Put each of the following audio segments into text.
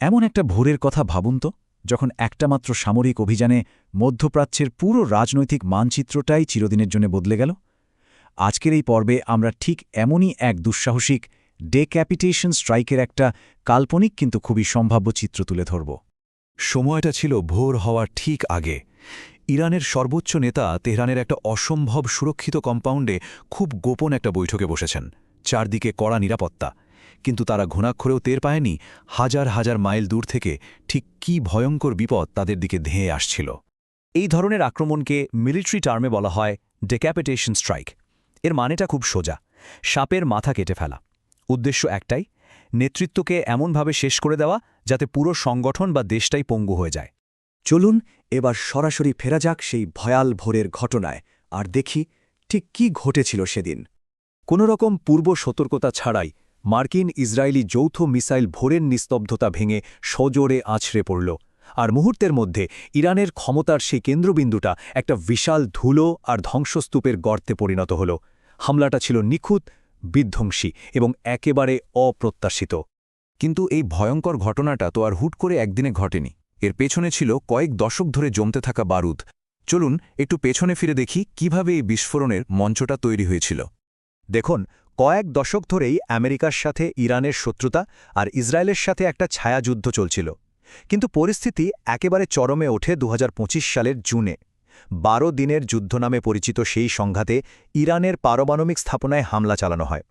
এমন একটা ভোরের কথা ভাবুন তো, যখন একটা মাত্র সামরিক অভিযানে মধ্যপ্রাচ্যের পুরো রাজনৈতিক মানচিত্রটাই চিরদিনের জন্য বদলে গেল। আজকের এই পর্বে আমরা ঠিক এমনই এক দুঃসাহসিক ডেক্যাপিটেশন স্ট্রাইকের একটা কাল্পনিক কিন্তু খুবই সম্ভাব্য চিত্র তুলে ধরব। সময়টা ছিল ভোর হওয়ার ঠিক আগে। ইরানের সর্বোচ্চ নেতা তেহরানের একটা অসম্ভব সুরক্ষিত কম্পাউন্ডে খুব গোপন একটা বৈঠকে বসেছেন। চারদিকে কড়া নিরাপত্তা, কিন্তু তারা ঘুণাক্ষরেও টের পায়নি হাজার হাজার মাইল দূর থেকে ঠিক কী ভয়ঙ্কর বিপদ তাদের দিকে ধেয়ে আসছিল। এই ধরনের আক্রমণকে মিলিটারি টার্মে বলা হয় ডেক্যাপিটেশন স্ট্রাইক। এর মানেটা খুব সোজা, সাপের মাথা কেটে ফেলা। উদ্দেশ্য একটাই, নেতৃত্বকে এমনভাবে শেষ করে দেওয়া যাতে পুরো সংগঠন বা দেশটাই পঙ্গু হয়ে যায়। চলুন এবার সরাসরি ফেরা যাক সেই ভয়াল ভোরের ঘটনায়, আর দেখি ঠিক কি ঘটেছিল সেদিন। কোনোরকম পূর্ব সতর্কতা ছাড়াই মার্কিন ইসরায়েলি যৌথ মিসাইল ভোরের নিস্তব্ধতা ভেঙে সজোরে আছড়ে পড়ল, আর মুহূর্তের মধ্যে ইরানের ক্ষমতার সেই কেন্দ্রবিন্দুটা একটা বিশাল ধুলো আর ধ্বংসস্তূপের গর্তে পরিণত হল। হামলাটা ছিল নিখুঁত, বিধ্বংসী এবং একেবারে অপ্রত্যাশিত। কিন্তু এই ভয়ঙ্কর ঘটনাটা তো আর হুট করে একদিনে ঘটেনি। এর পেছনে ছিল কয়েক দশক ধরে জমতে থাকা বারুদ। চলুন একটু পেছনে ফিরে দেখি কিভাবে এই বিস্ফোরণের মঞ্চটা তৈরি হয়েছিল। দেখুন, কয়েক দশক ধরেই আমেরিকার সাথে ইরানের শত্রুতা আর ইসরায়েলের সাথে একটা ছায়াযুদ্ধ চলছিল। কিন্তু পরিস্থিতি একেবারে চরমে ওঠে ২০২৫ সালের জুনে। ১২ দিনের যুদ্ধ নামে পরিচিত সেই সংঘাতে ইরানের পারমাণবিক স্থাপনায় হামলা চালানো হয়।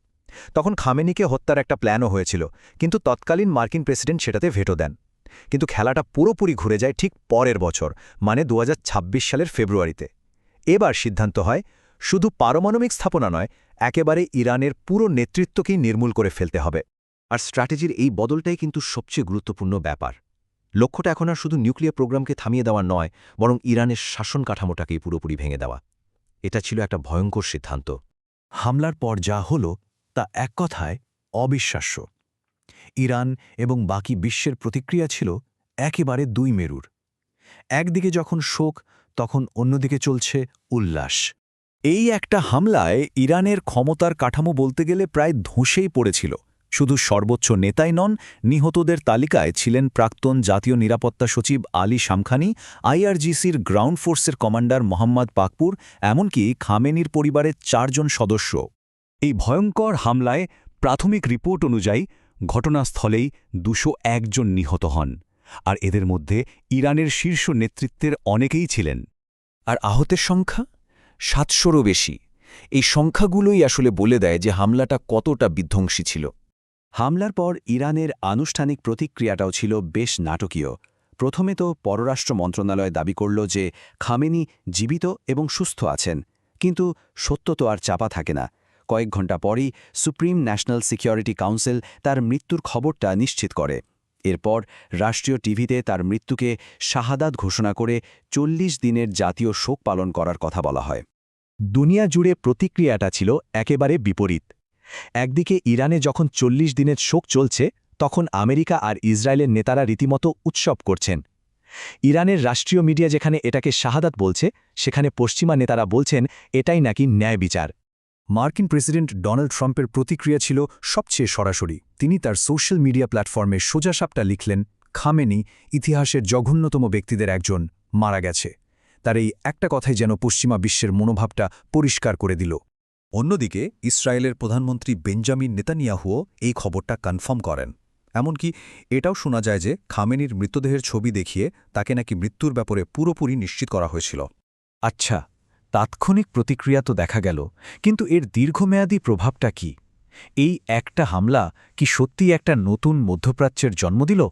তখন খামেনিকে হত্যার একটা প্ল্যানও হয়েছিল, কিন্তু তৎকালীন মার্কিন প্রেসিডেন্ট সেটাতে ভেটো দেন। কিন্তু খেলাটা পুরোপুরি ঘুরে যায় ঠিক পরের বছর, মানে ২০২৬ সালের ফেব্রুয়ারিতে। এবার সিদ্ধান্ত হয় শুধু পারমাণবিক স্থাপনা নয়, একেবারে ইরানের পুরো নেতৃত্বকেই নির্মূল করে ফেলতে হবে। আর স্ট্র্যাটেজির এই বদলটাই কিন্তু সবচেয়ে গুরুত্বপূর্ণ ব্যাপার। লক্ষ্যটা এখন আর শুধু নিউক্লিয়ার প্রোগ্রামকে থামিয়ে দেওয়া নয়, বরং ইরানের শাসন কাঠামোটাকেই পুরোপুরি ভেঙে দেওয়া। এটা ছিল একটা ভয়ঙ্কর সিদ্ধান্ত। হামলার পর যা হল তা এক কথায় অবিশ্বাস্য। ইরান এবং বাকি বিশ্বের প্রতিক্রিয়া ছিল একেবারে দুই মেরুর। একদিকে যখন শোক, তখন অন্যদিকে চলছে উল্লাস। এই একটা হামলায় ইরানের ক্ষমতার কাঠামো বলতে গেলে প্রায় ধসেই পড়েছিল। শুধু সর্বোচ্চ নেতাই নন, নিহতদের তালিকায় ছিলেন প্রাক্তন জাতীয় নিরাপত্তা সচিব আলী শামখানি, আইআরজিসির গ্রাউন্ড ফোর্সের কমান্ডার মোহাম্মদ পাকপুর, এমনকি খামেনির পরিবারের ৪ জন সদস্য। এই ভয়ঙ্কর হামলায় প্রাথমিক রিপোর্ট অনুযায়ী ঘটনাস্থলেই ২০১ জন নিহত হন, আর এদের মধ্যে ইরানের শীর্ষ নেতৃত্বের অনেকেই ছিলেন। আর আহতের সংখ্যা ৭০০রও বেশি। এই সংখ্যাগুলোই আসলে বলে দেয় যে হামলাটা কতটা বিধ্বংসী ছিল। হামলার পর ইরানের আনুষ্ঠানিক প্রতিক্রিয়াটাও ছিল বেশ নাটকীয়। প্রথমে তো পররাষ্ট্র মন্ত্রণালয় দাবি করল যে খামেনি জীবিত এবং সুস্থ আছেন, কিন্তু সত্য তো আর চাপা থাকে না। কয়েক ঘণ্টা পরই সুপ্রিম ন্যাশনাল সিকিউরিটি কাউন্সিল তার মৃত্যুর খবরটা নিশ্চিত করে। এরপর রাষ্ট্রীয় টিভিতে তার মৃত্যুকে শাহাদাত ঘোষণা করে ৪০ দিনের জাতীয় শোক পালন করার কথা বলা হয়। দুনিয়া জুড়ে প্রতিক্রিয়াটা ছিল একেবারে বিপরীত। একদিকে ইরানে যখন ৪০ দিনের শোক চলছে, তখন আমেরিকা আর ইসরায়েলের নেতারা রীতিমতো উৎসব করছেন। ইরানের রাষ্ট্রীয় মিডিয়া যেখানে এটাকে শাহাদাত বলছে, সেখানে পশ্চিমা নেতারা বলছেন এটাই নাকি ন্যায় বিচার। মার্কিন প্রেসিডেন্ট ডোনাল্ড ট্রাম্পের প্রতিক্রিয়া ছিল সবচেয়ে সরাসরি। তিনি তার সোশ্যাল মিডিয়া প্ল্যাটফর্মে সোজাসাপটা লিখলেন, খামেনি ইতিহাসের জঘন্যতম ব্যক্তিদের একজন, মারা গেছে। তার এই একটা কথাই যেন পশ্চিমা বিশ্বের মনোভাবটা পরিষ্কার করে দিল। অন্যদিকে ইসরায়েলের প্রধানমন্ত্রী বেঞ্জামিন নেতানিয়াহুও এই খবরটা কনফার্ম করেন। এমনকি এটাও শোনা যায় যে খামেনির মৃতদেহের ছবি দেখিয়ে তাকে নাকি মৃত্যুর ব্যাপারে পুরোপুরি নিশ্চিত করা হয়েছিল। আচ্ছা, তাৎক্ষণিক প্রতিক্রিয়া তো দেখা গেল, কিন্তু এর দীর্ঘমেয়াদী প্রভাবটা কি? এই একটা হামলা কি সত্যিই একটা নতুন মধ্যপ্রাচ্যের জন্ম দিল?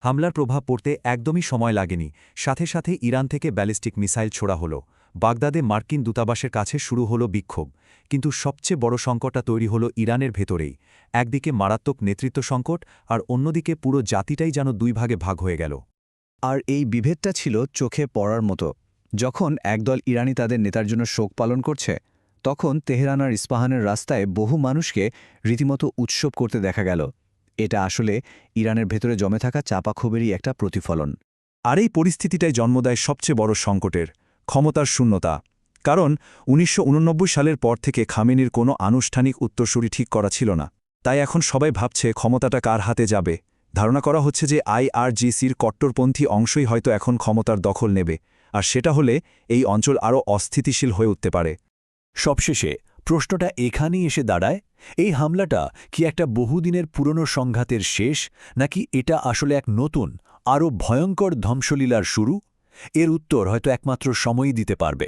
হামলার প্রভাব পড়তে একদমই সময় লাগেনি। সাথে সাথে ইরান থেকে ব্যালিস্টিক মিসাইল ছোড়া হলো। বাগদাদে মার্কিন দূতাবাসের কাছে শুরু হলো বিক্ষোভ। কিন্তু সবচেয়ে বড় সংকটটা তৈরি হলো ইরানের ভেতরেই। একদিকে মারাত্মক নেতৃত্ব সংকট, আর অন্যদিকে পুরো জাতিটাই যেন দুই ভাগে ভাগ হয়ে গেল। আর এই বিভেদটা ছিল চোখে পড়ার মতো। যখন একদল ইরানি তাদের নেতার জন্য শোক পালন করছে, তখন তেহরান আর ইস্পাহানের রাস্তায় বহু মানুষকে রীতিমতো উৎসব করতে দেখা গেল। এটা আসলে ইরানের ভেতরে জমে থাকা চাপা ক্ষোভেরই একটা প্রতিফলন। আর এই পরিস্থিতিটাই জন্ম দেয় সবচেয়ে বড় সংকটের, ক্ষমতার শূন্যতা। কারণ ১৯৮৯ সালের পর থেকে খামেনির কোনো আনুষ্ঠানিক উত্তরসূরি ঠিক করা ছিল না। তাই এখন সবাই ভাবছে ক্ষমতাটা কার হাতে যাবে, ধারণা করা হচ্ছে যে IRGCর কট্টরপন্থী অংশই হয়তো এখন ক্ষমতার দখল নেবে, আর সেটা হলে এই অঞ্চল আরও অস্থিতিশীল হয়ে উঠতে পারে। সবশেষে প্রশ্নটা এখানেই এসে দাঁড়ায়, এই হামলাটা কি একটা বহুদিনের পুরনো সংঘাতের শেষ, নাকি এটা আসলে এক নতুন, আরও ভয়ঙ্কর ধ্বংসলীলার শুরু? এর উত্তর হয়তো একমাত্র সময়ই দিতে পারবে।